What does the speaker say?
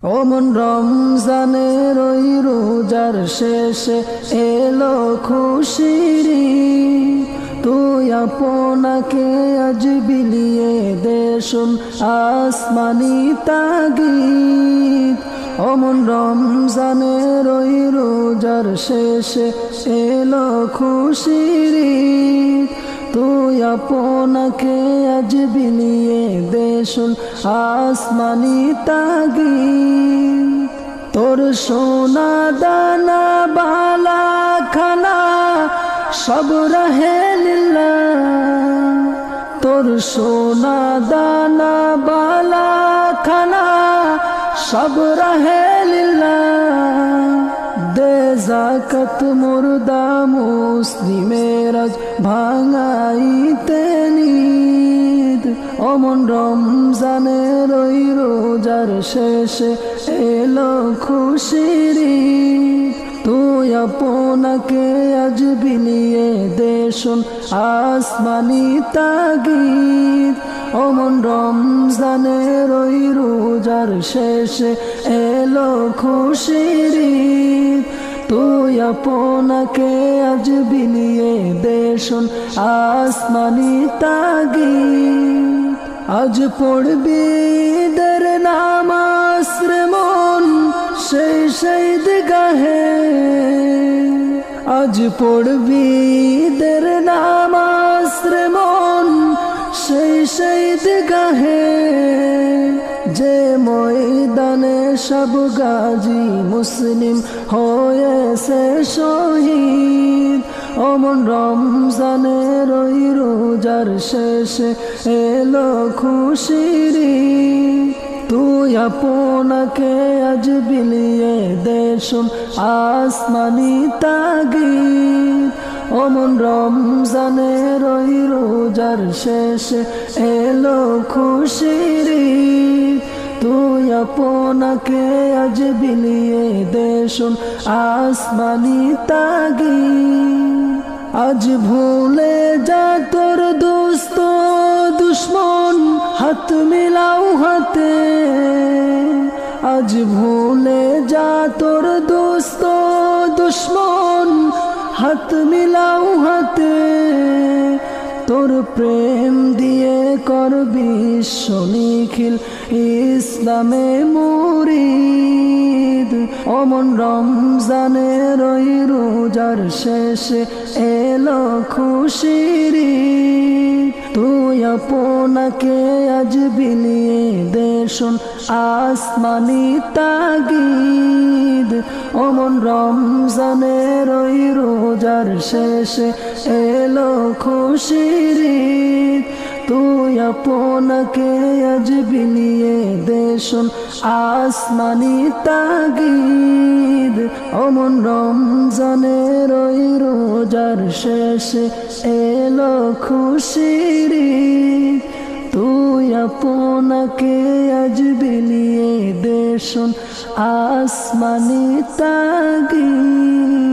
ওমন রমজানের ওই রোজার শেষে এলো খুশির ঈদ। তুই আপনাকে আজ বিলিয়ে দে শুন আসমানি তাগিদ। ওমন রমজানের ওই রোজার শেষে এলো খুশির ঈদ। তুই আপনাকে আজ বিলিয়ে দে শুন আসমানি তাগিদ। তোর সোনা দানা বালা খানা সব রহে লিল্লাহ। তোর সোনা দানা বালা খানা সব রহে লিল্লাহ। দে যাকাত মুর্দা মুসলিমের আজ ভাঙাইতে নিদ। ওমন রমজানের ওই রোজার শেষে এলো খুশির ঈদ। তুই আপনাকে আজ বিলিয়ে দে শুন আসমানি তাগিদ। ওমন রমজানের ওই রোজার শেষে এলো খুশির ঈদ। তুই আপনাকে আজ বিলিয়ে দে শুন আসমানি তাগিদ। আজ পড়বি দের নামাজ রে মন সেই শহীদ গাহে। আজ পড়বি দের নামাজ রে মন সেই শহীদ গাহে। যে ময়দানে সব গাজী মুসলিম হয়েছে শহীদ। ওমন রমজানের ওই রোজার শেষে এলো খুশির ঈদ। তুই আপনাকে আজ বিলিয়ে দে শুন আসমানি তাগিদ। ওমন রমজানের ওই রোজার শেষে এলো খুশির ঈদ। তুই আপনাকে আজ বিলিয়ে দে শুন আসমানি তাগিদ। আজ ভুলে যা তোর দোস্ত দুশ্মন হাত মিলাও হাতে। আজ ভুলে যা তোর দোস্ত দুশ্মন হাত মিলাও হাতে। তোর প্রেম দিয়ে কর বিশ্ব নিখিল ইসলামে মুরিদ। ওমন রমজানের ওই রোজার শেষে এলো খুশির ঈদ। তুই আপনাকে আজ বিলিয়ে দে শুন আসমানি তাগিদ। ওমন রমজানের ওই রোজার শেষে এলো খুশির ঈদ। তুই আপনাকে আজ বিলিয়ে দে শুন আসমানি তাগিদ। ওমন রমজানের ওই রোজার শেষে এলো খুশির ঈদ। তুই আপনাকে আজ বিলিয়ে দে শুন আসমানি তাগিদ।